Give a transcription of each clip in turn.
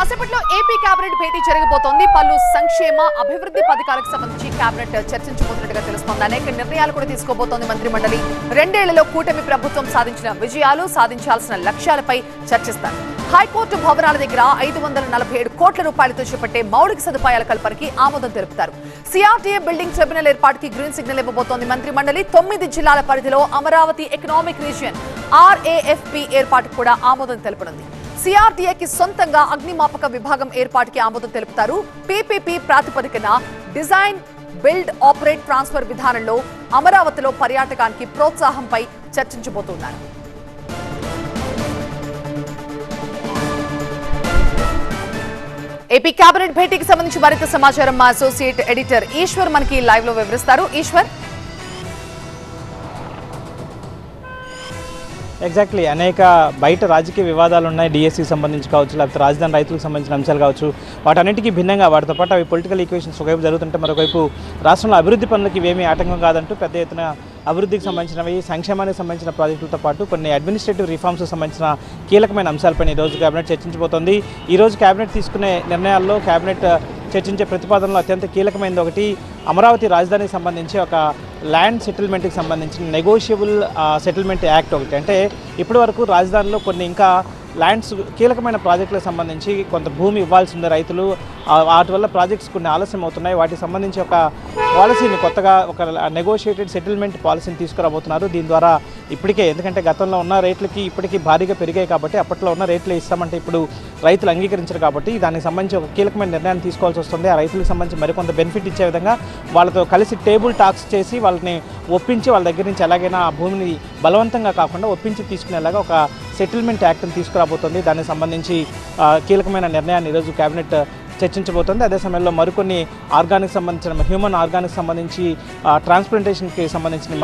కాసేపట్లో AP cabinet భేటీ జరగబోతోంది. పలు సంక్షేమ అభివృద్ధి పథకాలకు సంబంధించి కేబినెట్ చర్చించబోతున్నట్టుగా తెలుస్తోంది. అనేక నిర్ణయాలు కూడా తీసుకోబోతోంది మంత్రి మండలి. 2 ఏళ్లలో కూటమి ప్రభుత్వం సాధించిన విజయాలు, సాధించాల్సిన లక్ష్యాలపై చర్చిస్తారు. హైకోర్టు భవనాల దగ్గర 547 కోట్ల రూపాయలతో చేపట్టే మౌలిక సదుపాయాల కల్పనకి ఆమోదం తెలుపుతారు. సిఆర్టీఏ బిల్డింగ్ ట్రిబ్యునల్ ఏర్పాటుకి గ్రీన్ సిగ్నల్ ఇవ్వబోతోంది మంత్రి మండలి. 9 జిల్లాల పరిధిలో అమరావతి ఎకనామిక్ రీజియన్ RAFP ఏర్పాటుకు కూడా ఆమోదం తెలుపనుంది. సిఆర్టీఏకి సొంతంగా అగ్నిమాపక విభాగం ఏర్పాటుకి ఆమోదం తెలుపుతారు. PPP ప్రాతిపదికన డిజైన్, బిల్డ్, ఆపరేట్, ట్రాన్స్ఫర్ విధానంలో అమరావతిలో పర్యాటకానికి ప్రోత్సాహంపై చర్చించబోతున్నారు. ఏపీ కేబినెట్ భేటీకి సంబంధించి మరింత సమాచారం మా అసోసియేట్ ఎడిటర్ ఈశ్వర్ మనకి లైవ్ లో వివరిస్తారు. ఈశ్వర్, ఎగ్జాక్ట్లీ అనేక బయట రాజకీయ వివాదాలు ఉన్నాయి. డిఎస్సికి సంబంధించి కావచ్చు, లేకపోతే రాజధాని రైతులకు సంబంధించిన అంశాలు కావచ్చు, వాటన్నిటికీ భిన్నంగా వాటితో పాటు అవి పొలిటికల్ ఈక్వేషన్స్ ఒకవైపు జరుగుతుంటే మరొకవైపు రాష్ట్రంలో అభివృద్ధి పనులకి ఇవేమీ ఆటంకం కాదంటూ పెద్ద ఎత్తున అభివృద్ధికి సంబంధించినవి, సంక్షేమానికి సంబంధించిన ప్రాజెక్టులతో పాటు కొన్ని అడ్మినిస్ట్రేటివ్ రిఫార్మ్స్కి సంబంధించిన కీలకమైన అంశాలపైన ఈరోజు కేబినెట్ చర్చించబోతోంది. ఈరోజు కేబినెట్ తీసుకునే నిర్ణయాల్లో కేబినెట్ చర్చించే ప్రతిపాదనలో అత్యంత కీలకమైనది ఒకటి అమరావతి రాజధానికి సంబంధించి ఒక ల్యాండ్ సెటిల్మెంట్కి సంబంధించిన నెగోషియబుల్ సెటిల్మెంట్ యాక్ట్ ఒకటి. అంటే ఇప్పటి వరకు రాజధానిలో కొన్ని ఇంకా ల్యాండ్స్ కీలకమైన ప్రాజెక్టులకు సంబంధించి కొంత భూమి ఇవ్వాల్సి ఉంది రైతులు, వాటి వల్ల ప్రాజెక్ట్స్ కొన్ని ఆలస్యం అవుతున్నాయి. వాటికి సంబంధించి ఒక పాలసీని కొత్తగా ఒక నెగోషియేటెడ్ సెటిల్మెంట్ పాలసీని తీసుకురాబోతున్నారు. దీని ద్వారా ఇప్పటికే, ఎందుకంటే గతంలో ఉన్న రేట్లకి ఇప్పటికీ భారీగా పెరిగాయి కాబట్టి అప్పట్లో ఉన్న రేట్లు ఇస్తామంటే ఇప్పుడు రైతులు అంగీకరించారు కాబట్టి దానికి సంబంధించి ఒక కీలకమైన నిర్ణయాన్ని తీసుకోవాల్సి వస్తుంది. ఆ రైతులకు సంబంధించి మరికొంత బెనిఫిట్ ఇచ్చే విధంగా వాళ్ళతో కలిసి టేబుల్ టాక్స్ చేసి వాళ్ళని ఒప్పించి వాళ్ళ దగ్గర నుంచి ఎలాగైనా ఆ భూమిని బలవంతంగా కాకుండా ఒప్పించి తీసుకునేలాగా ఒక సెటిల్మెంట్ యాక్ట్ని తీసుకురాబోతుంది. దానికి సంబంధించి కీలకమైన నిర్ణయాన్ని ఈరోజు కేబినెట్ చర్చించబోతుంది. అదే సమయంలో మరికొన్ని ఆర్గానిక్ సంబంధించిన హ్యూమన్ ఆర్గానిక్ సంబంధించి ట్రాన్స్ప్లాంటేషన్కి సంబంధించిన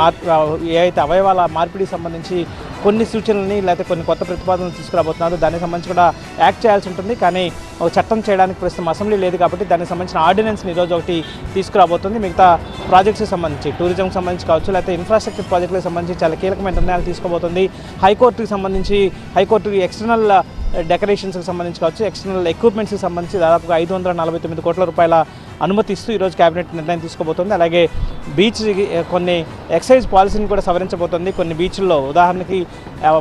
ఏవైతే అవయవాల మార్పిడికి సంబంధించి కొన్ని సూచనలని లేకపోతే కొన్ని కొత్త ప్రతిపాదనలు తీసుకురాబోతున్నారు. దానికి సంబంధించి కూడా యాక్ట్ చేయాల్సి ఉంటుంది. కానీ ఒక చట్టం చేయడానికి ప్రస్తుతం అసెంబ్లీ లేదు కాబట్టి దానికి సంబంధించిన ఆర్డినెన్స్ని ఈరోజు ఒకటి తీసుకురాబోతుంది. మిగతా ప్రాజెక్ట్స్కి సంబంధించి, టూరిజంకి సంబంధించి కావచ్చు, లేకపోతే ఇన్ఫ్రాస్ట్రక్చర్ ప్రాజెక్టులకు సంబంధించి చాలా కీలకమైన నిర్ణయాలు తీసుకోబోతుంది. హైకోర్టుకి సంబంధించి హైకోర్టుకి ఎక్స్టర్నల్ డెకరేషన్స్కి సంబంధించి కావచ్చు, ఎక్స్టర్నల్ ఎక్విప్మెంట్స్కి సంబంధించి దాదాపుగా 549 కోట్ల రూపాయల అనుమతిస్తూ ఈరోజు కేబినెట్ నిర్ణయం తీసుకోబోతుంది. అలాగే బీచ్ కొన్ని ఎక్సైజ్ పాలసీని కూడా సవరించబోతుంది. కొన్ని బీచ్ల్లో, ఉదాహరణకి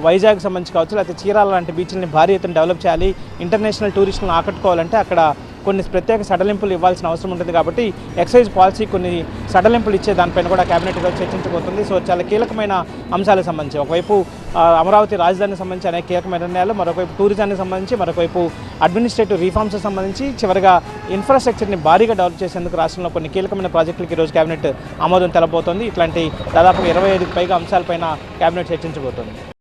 వైజాగ్ సంబంధించి కావచ్చు, లేకపోతే చీరాల లాంటి బీచ్లని భారీ ఎత్తున డెవలప్ చేయాలి. ఇంటర్నేషనల్ టూరిస్టులను ఆకట్టుకోవాలంటే అక్కడ కొన్ని ప్రత్యేక సడలింపులు ఇవ్వాల్సిన అవసరం ఉంటుంది కాబట్టి ఎక్సైజ్ పాలసీ కొన్ని సడలింపులు ఇచ్చే దానిపైన కూడా కేబినెట్ ఈరోజు చర్చించబోతుంది. సో చాలా కీలకమైన అంశాలకు సంబంధించి ఒకవైపు అమరావతి రాజధానికి సంబంధించి అనేక కీలకమైన నిర్ణయాలు, మరొకవైపు టూరిజానికి సంబంధించి, మరొకవైపు అడ్మినిస్ట్రేటివ్ రిఫార్మ్స్కి సంబంధించి, చివరిగా ఇన్ఫ్రాస్ట్రక్చర్ని భారీగా డెవలప్ చేసేందుకు రాష్ట్రంలో కొన్ని కీలకమైన ప్రాజెక్టులకు ఈరోజు కేబినెట్ ఆమోదం తెలబోతోంది. ఇట్లాంటి దాదాపు 25కి పైగా అంశాలపైన కేబినెట్ చర్చించబోతోంది.